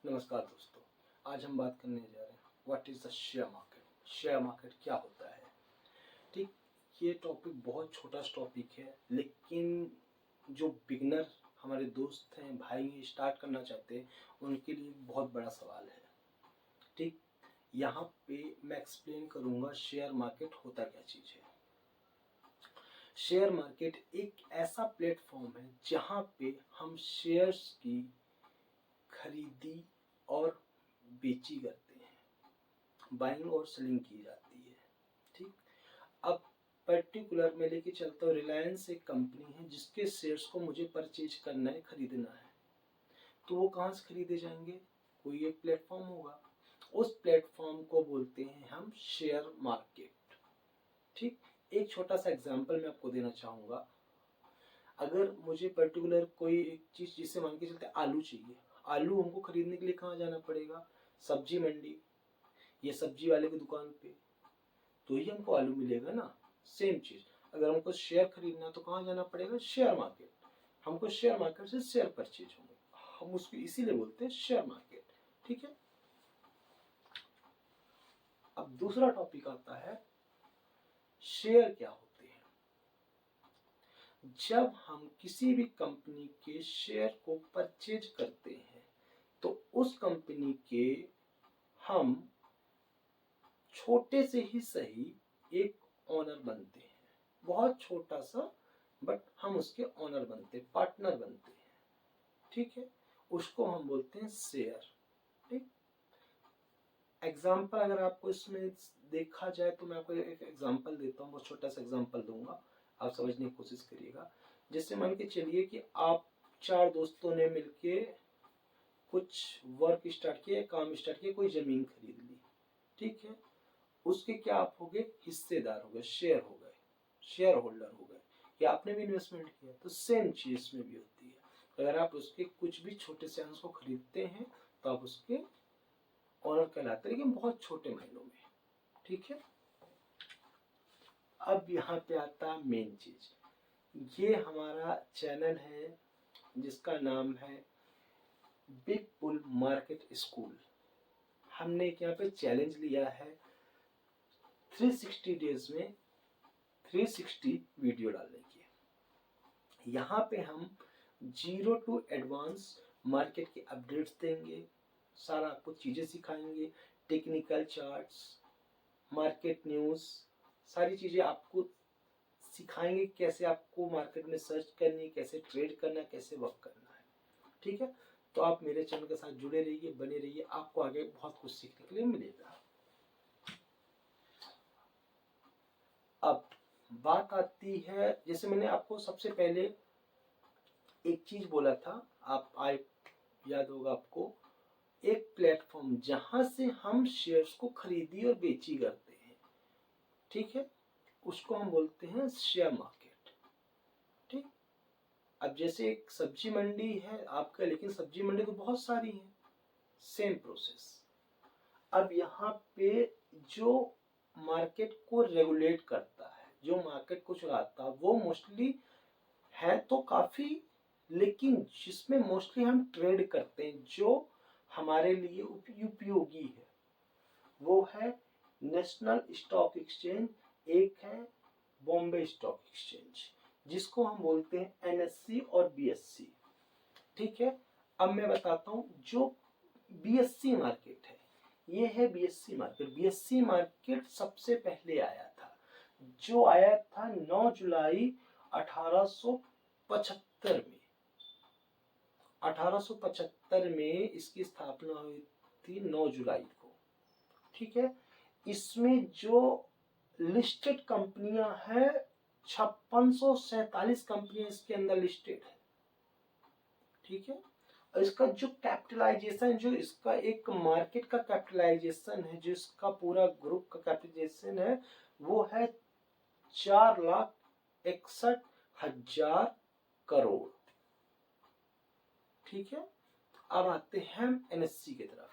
नमस्कार दोस्तों, आज हम बात करने जा रहे हैं what is the share market. Share market क्या होता है। ठीक, ये टॉपिक बहुत छोटा टॉपिक है, लेकिन जो बिगनर हमारे दोस्त हैं, भाई हैं, स्टार्ट करना चाहते हैं, उनके लिए बहुत बड़ा सवाल है। ठीक, यहाँ पे मैं एक्सप्लेन करूँगा शेयर मार्केट होता क्या चीज़ है। शेयर मार्केट एक ऐसा प्लेटफॉर्म है जहाँ पे हम शेयर्स की खरीदी और बेची करते हैं, बाइंग और सेलिंग की जाती है। ठीक, अब पर्टिकुलर मैं लेके चलता हूँ, रिलायंस एक कंपनी है जिसके शेयर्स को मुझे परचेज करना है, खरीदना है। तो वो कहाँ से खरीदे जाएंगे? कोई एक प्लेटफॉर्म होगा, उस प्लेटफॉर्म को बोलते हैं हम शेयर मार्केट। ठीक, एक छोटा सा एग्जांपल मैं आपको देना चाहूँगा। अगर मुझे पर्टिकुलर कोई एक चीज़, जिससे मान के चलते आलू चाहिए, आलू हमको खरीदने के लिए कहाँ जाना पड़ेगा? सब्जी मंडी या सब्जी वाले की दुकान पे, तो ही हमको आलू मिलेगा ना। सेम चीज़ अगर हमको शेयर खरीदना तो कहाँ जाना पड़ेगा? Share market. हमको शेयर मार्केट से शेयर परचेज होंगे, हम उसको इसीलिए बोलते हैं शेयर मार्केट। ठीक है, अब दूसरा टॉपिक आता है शेयर क्या होते हैं। जब हम किसी भी कंपनी के शेयर को परचेज करते हैं तो उस कंपनी के हम छोटे से ही सही एक ओनर बनते हैं, बहुत छोटा सा, बट हम उसके ओनर बनते हैं, पार्टनर बनते हैं। ठीक है, उसको हम बोलते हैं शेयर। ठीक, एग्जाम्पल अगर आपको इसमें देखा जाए तो मैं आपको एक एग्जाम्पल देता हूँ, बहुत छोटा सा एग्जाम्पल दूंगा, आप समझने की कोशिश करिएगा। जैसे मान के चलिए कि आप 4 दोस्तों ने मिलके कुछ वर्क स्टार्ट किया, काम स्टार्ट किया, कोई जमीन खरीद ली। ठीक है, उसके क्या आप हो गए? हिस्सेदार हो गए, शेयर हो गए, शेयर होल्डर हो गए, या आपने भी इन्वेस्टमेंट किया। तो सेम चीज में भी होती है, अगर आप उसके कुछ भी छोटे से अंश को खरीदते हैं तो आप उसके ऑनर कहलाते हैं, लेकिन बहुत छोटे मायनों में। ठीक है, अब यहाँ पे आता है मेन चीज। ये हमारा चैनल है जिसका नाम है बिग बुल मार्केट स्कूल। हमने एक यहाँ पे चैलेंज लिया है 360 डेज में 360 वीडियो डालने की। यहाँ पे हम 0 टू एडवांस मार्केट के अपडेट्स देंगे, सारा आपको चीज़ें सिखाएंगे, टेक्निकल चार्ट्स, मार्केट न्यूज़, सारी चीज़ें आपको सिखाएंगे, कैसे आपको मार्केट में सर्च करनी है, कैसे ट्रेड करना है, कैसे वर्क करना है। ठीक है, तो आप मेरे चैनल के साथ जुड़े रहिए, बने रहिए, आपको आगे बहुत कुछ सीखने के लिए मिलेगा। अब बात आती है, जैसे मैंने आपको सबसे पहले एक चीज बोला था, आप आए याद होगा आपको, एक प्लेटफॉर्म जहां से हम शेयर्स को खरीदी और बेची करते हैं। ठीक है, उसको हम बोलते हैं शेयर मार्केट। ठीक, अब जैसे एक सब्जी मंडी है आपका, लेकिन सब्जी मंडी तो बहुत सारी है, सेम प्रोसेस। अब यहाँ पे जो मार्केट को रेगुलेट करता है, जो मार्केट को चलाता है, वो मोस्टली है तो काफी, लेकिन जिसमें मोस्टली हम ट्रेड करते हैं, जो हमारे लिए उपयोगी है, वो है नेशनल स्टॉक एक्सचेंज, एक है बॉम्बे स्टॉक एक्सचेंज, जिसको हम बोलते हैं एनएससी और बीएससी। ठीक है, अब मैं बताता हूं जो बीएससी मार्केट है, ये है बीएससी मार्केट। बीएससी मार्केट सबसे पहले आया था, जो आया था 9 जुलाई 1875 में। 1875 में इसकी स्थापना हुई थी, 9 जुलाई को। ठीक है, इसमें जो लिस्टेड कंपनियां हैं 5647 कंपनियां इसके अंदर लिस्टेड है। ठीक है, और इसका जो कैपिटलाइजेशन, जो इसका एक मार्केट का कैपिटलाइजेशन है, जो इसका पूरा ग्रुप का कैपिटलाइजेशन है, वो है 4,61,000 करोड़। ठीक है, अब आते हैं एनएससी की तरफ।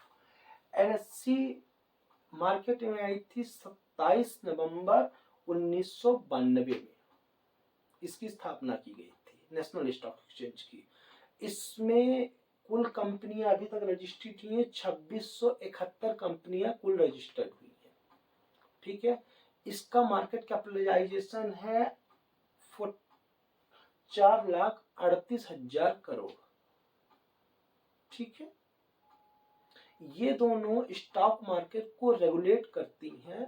एनएससी मार्केट में आई थी 27 नवंबर 1992 में, इसकी स्थापना की गई थी, नेशनल स्टॉक एक्सचेंज की। इसमें कुल कंपनियां अभी तक रजिस्ट्रेड हुई हैं 2671 कंपनियां कुल रजिस्टर्ड हुई हैं। ठीक है, इसका मार्केट कैपिटलाइजेशन है 4,38,000 करोड़। ठीक है, ये दोनों स्टॉक मार्केट को रेगुलेट करती हैं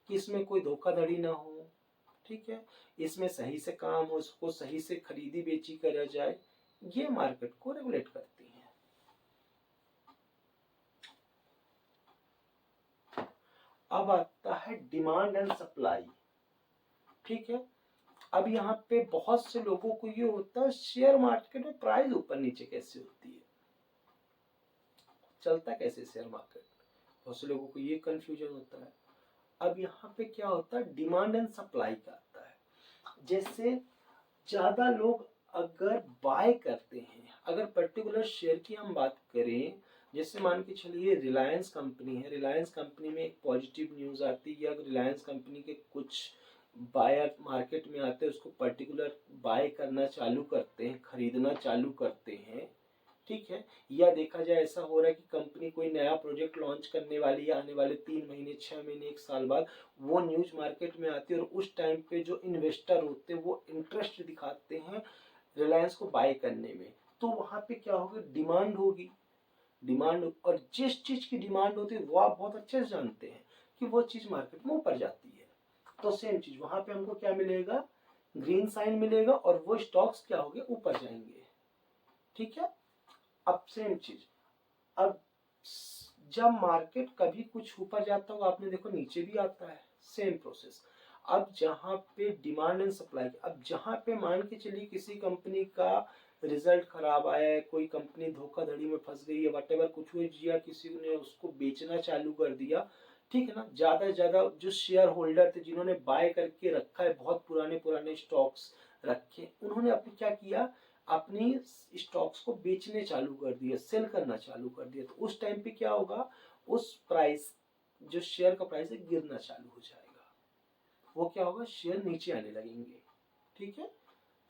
कि इसमें कोई धोखाधड़ी ना हो। ठीक है, इसमें सही से काम हो, उसको सही से खरीदी बेची करा जाए, ये मार्केट को रेगुलेट करती हैं। अब आता है डिमांड एंड सप्लाई। ठीक है, अब यहाँ पे बहुत से लोगों को ये होता है शेयर मार्केट में प्राइस ऊपर नीचे कैसे होती है, चलता कैसे शेयर मार्केट, बहुत से लोगों को ये कंफ्यूजन होता है। अब यहाँ पे क्या होता है, डिमांड एंड सप्लाई का आता है। जैसे ज्यादा लोग अगर बाय करते हैं, अगर पर्टिकुलर शेयर की हम बात करें, जैसे मान के चलिए रिलायंस कंपनी है, रिलायंस कंपनी में एक पॉजिटिव न्यूज आती है, अगर रिलायंस कंपनी के कुछ बायर मार्केट में आते हैं, उसको पर्टिकुलर बाय करना चालू करते हैं, खरीदना चालू करते हैं। ठीक है, या देखा जाए ऐसा हो रहा है कि कंपनी कोई नया प्रोजेक्ट लॉन्च करने वाली है आने वाले 3 महीने 6 महीने 1 साल बाद, वो न्यूज मार्केट में आती है और उस टाइम पे जो इन्वेस्टर होते हैं वो इंटरेस्ट दिखाते हैं रिलायंस को बाय करने में, तो वहां पे क्या होगी, डिमांड होगी। डिमांड, और जिस चीज की डिमांड होती है वो आप बहुत अच्छे से जानते हैं कि वो चीज मार्केट में ऊपर जाती है, तो सेम चीज वहां पे हमको क्या मिलेगा, ग्रीन साइन मिलेगा और वो स्टॉक्स क्या होंगे, ऊपर जाएंगे। ठीक है, अब सेम चीज, अब जब मार्केट कभी कुछ ऊपर जाता होगा आपने देखो नीचे भी आता है, सेम प्रोसेस। अब जहां पे डिमांड एंड सप्लाई, अब जहां पे मान के चलिए किसी कंपनी का रिजल्ट खराब आया है, कोई कंपनी धोखाधड़ी में फंस गई है, वट एवर कुछ हुआ, जिया किसी ने उसको बेचना चालू कर दिया, ठीक है ना, ज्यादा से ज्यादा जो शेयर होल्डर थे जिन्होंने बाय करके रखा है, बहुत पुराने पुराने स्टॉक्स रखे, उन्होंने अपने क्या किया, अपनी स्टॉक्स को बेचने चालू कर दिया, सेल करना चालू कर दिया, तो उस टाइम पे क्या होगा, उस प्राइस, जो शेयर का प्राइस है गिरना चालू हो जाएगा, वो क्या होगा, शेयर नीचे आने लगेंगे। ठीक है,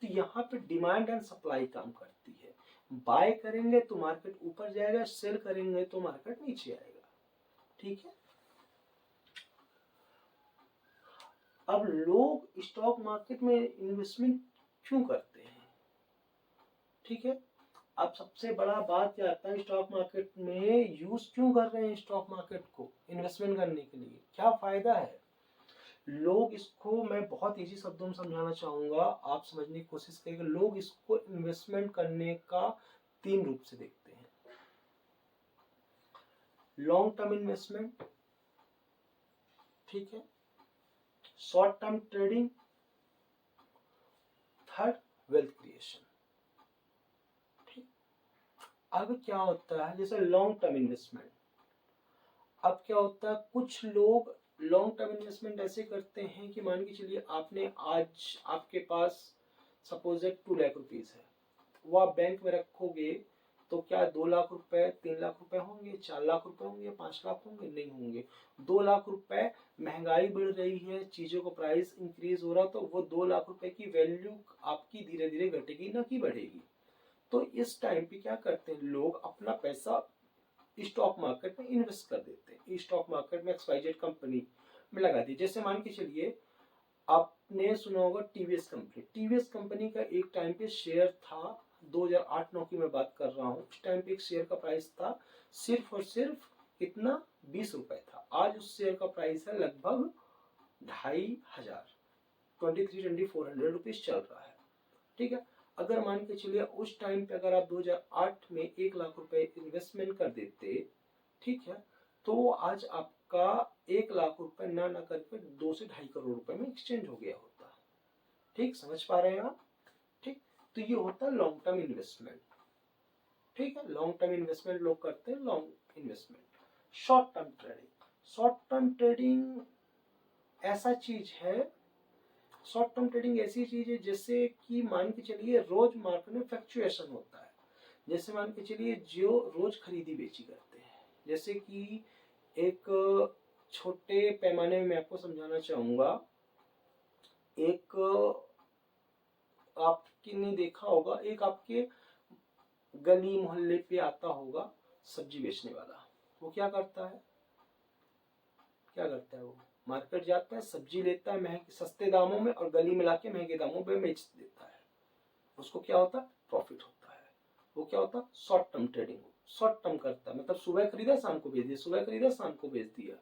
तो यहाँ पे डिमांड एंड सप्लाई काम करती है, बाय करेंगे तो मार्केट ऊपर जाएगा, सेल करेंगे तो मार्केट नीचे आएगा। ठीक है, अब लोग स्टॉक मार्केट में इन्वेस्टमेंट क्यों करते हैं? ठीक है, अब सबसे बड़ा बात क्या आता है, स्टॉक मार्केट में यूज क्यों कर रहे हैं स्टॉक मार्केट को इन्वेस्टमेंट करने के लिए, क्या फायदा है? लोग इसको, मैं बहुत इजी शब्दों में समझाना चाहूंगा, आप समझने की कोशिश करिएगा। लोग इसको इन्वेस्टमेंट करने का 3 रूप से देखते हैं, लॉन्ग टर्म इन्वेस्टमेंट, ठीक है, short term trading, third wealth creation. ठीक, अब क्या होता है, जैसे लॉन्ग टर्म इन्वेस्टमेंट, अब क्या होता है, कुछ लोग लॉन्ग टर्म इन्वेस्टमेंट ऐसे करते हैं कि मान के चलिए आपने आज, आपके पास सपोज 2 लाख रुपीज है, वो आप बैंक में रखोगे तो क्या 2 लाख रुपए, 3 लाख रुपए होंगे, 4 लाख रुपए होंगे, 5 लाख होंगे, नहीं होंगे। 2 लाख रुपए, महंगाई बढ़ रही है, चीजों का प्राइस इंक्रीज हो रहा, तो वो 2 लाख रुपए की वैल्यू आपकी धीरे धीरे घटेगी ना कि बढ़ेगी। तो इस टाइम पे क्या करते हैं लोग, अपना पैसा स्टॉक मार्केट में इन्वेस्ट कर देते हैं, स्टॉक मार्केट में XYZ कंपनी में लगा दी। जैसे मान के चलिए आपने सुना होगा टीवीएस कंपनी, टीवीएस कंपनी का एक टाइम पे शेयर था, 2008-9 की मैं बात कर रहा हूँ, उस टाइम पे एक शेयर का प्राइस था सिर्फ और सिर्फ कितना, 20 रुपए था। आज उस शेयर का प्राइस है लगभग 2,500, 23-2400 रुपीज चल रहा है। ठीक है, अगर मान के चलिए उस टाइम पे अगर आप 2008 में 1 लाख रुपए इन्वेस्टमेंट कर देते, ठीक है, तो आज आपका 1 लाख रुपए ना ना करके 2 से 2.5 करोड़ रुपए में एक्सचेंज हो गया होता। ठीक, समझ पा रहे हैं आप? ठीक, तो ये होता है लॉन्ग टर्म इन्वेस्टमेंट। ठीक है, लॉन्ग टर्म इन्वेस्टमेंट लोग करते हैं, long investment. Short term trading, short term trading ऐसा चीज है, शॉर्ट टर्म ट्रेडिंग ऐसी चीज है जैसे कि मान के चलिए रोज मार्केट में फ्लक्चुएशन होता है, जैसे मान के चलिए जो रोज खरीदी बेची करते हैं, जैसे कि एक छोटे पैमाने में मैं आपको समझाना चाहूंगा, एक आपने देखा होगा, एक आपके गली मोहल्ले पे आता होगा सब्जी बेचने वाला, वो क्या करता है, वो मार्केट जाता है, सब्जी लेता है महंगे सस्ते दामों में और गली में लाके महंगे दामों पे बेच देता है। उसको क्या होता है, प्रॉफिट होता है। वो क्या होता है, short term trading, short term करता है, मतलब सुबह खरीदा शाम को बेच दिया, सुबह खरीदा शाम को बेच दिया,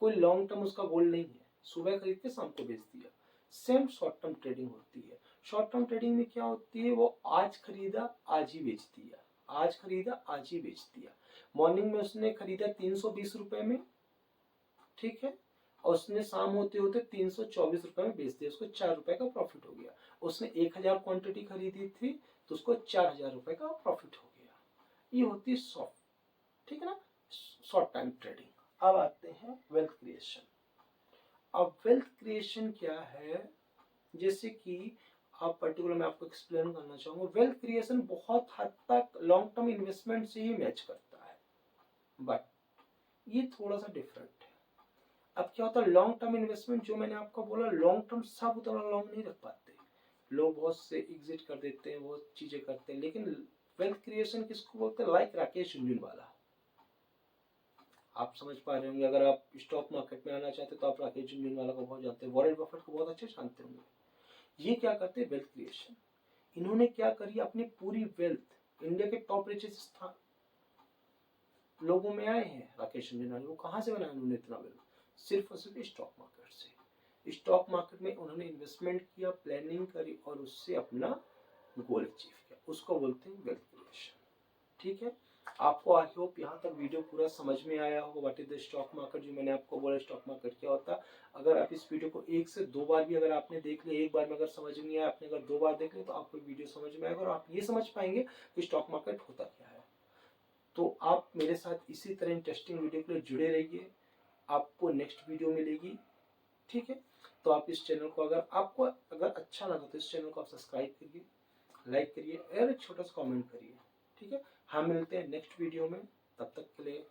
कोई लॉन्ग टर्म उसका गोल नहीं है, सुबह खरीद के शाम को बेच दिया। सेम शॉर्ट टर्म ट्रेडिंग होती है। शॉर्ट टर्म ट्रेडिंग में क्या होती है, वो आज खरीदा आज ही बेच दिया, आज खरीदा आज ही बेच दिया। मॉर्निंग में उसने खरीदा 320 रुपए में, ठीक है, और उसने शाम होते होते 324 रुपए में बेच दिया, उसको 4 रुपए का प्रॉफिट हो गया। उसने 1000 क्वांटिटी खरीदी थी तो उसको 4000 रुपए का प्रॉफिट हो गया। ये होती है शॉर्ट, ठीक है ना, शॉर्ट टाइम ट्रेडिंग। अब आते हैं वेल्थ क्रिएशन। अब वेल्थ क्रिएशन क्या है, जैसे कि आप पर्टिकुलर मैं आपको एक्सप्लेन करना चाहूंगा। वेल्थ क्रिएशन बहुत हद तक लॉन्ग टर्म इन्वेस्टमेंट से ही मैच करता है, बट ये थोड़ा सा डिफरेंट है। अब क्या होता है, लॉन्ग टर्म इन्वेस्टमेंट जो मैंने आपको बोला, लॉन्ग टर्म सब उतना लॉन्ग नहीं रख पाते, लोग बहुत से एग्जिट कर देते हैं, बहुत चीजें करते हैं। लेकिन वेल्थ क्रिएशन किसको बोलते हैं, लाइक राकेश झुनझुनवाला। आप समझ पा रहे होंगे, अगर आप स्टॉक मार्केट में आना चाहते हैं तो आप राकेश झुनझुनवाला को बहुत जानते हैं, वॉरेन बफेट को बहुत अच्छे जानते होंगे। ये क्या करते हैं, वेल्थ क्रिएशन। इन्होंने क्या करी, अपनी पूरी वेल्थ इंडिया के टॉप रिचेस्ट स्थान लोगों में आए हैं राकेश झुनझुनवाला, वो कहाँ से बनाया उन्होंने इतना वेल्थ, सिर्फ और सिर्फ स्टॉक मार्केट से। स्टॉक मार्केट में उन्होंने इन्वेस्टमेंट किया, प्लानिंग करी और उससे अपना गोल अचीव किया, उसको बोलते हैं वेल्थ क्रिएशन। ठीक है, आपको आई होप यहाँ तक वीडियो पूरा समझ में आया होगा, what is the stock market, जो मैंने आपको बोला स्टॉक मार्केट क्या होता है। अगर आप इस वीडियो को 1 से 2 बार भी अगर आपने देख लिया, एक बार में अगर समझ नहीं आया, आपने अगर 2 बार देख लिया तो आपको वीडियो समझ में आएगा और आप ये समझ पाएंगे कि स्टॉक मार्केट होता क्या है। तो आप मेरे साथ इसी तरह इंटरेस्टिंग वीडियो के लिए जुड़े रहिए, आपको नेक्स्ट वीडियो मिलेगी। ठीक है, तो आप इस चैनल को अगर अच्छा लगा तो इस चैनल को आप सब्सक्राइब करिए, लाइक करिए और एक छोटा सा कमेंट करिए। ठीक है, हम मिलते हैं नेक्स्ट वीडियो में, तब तक के लिए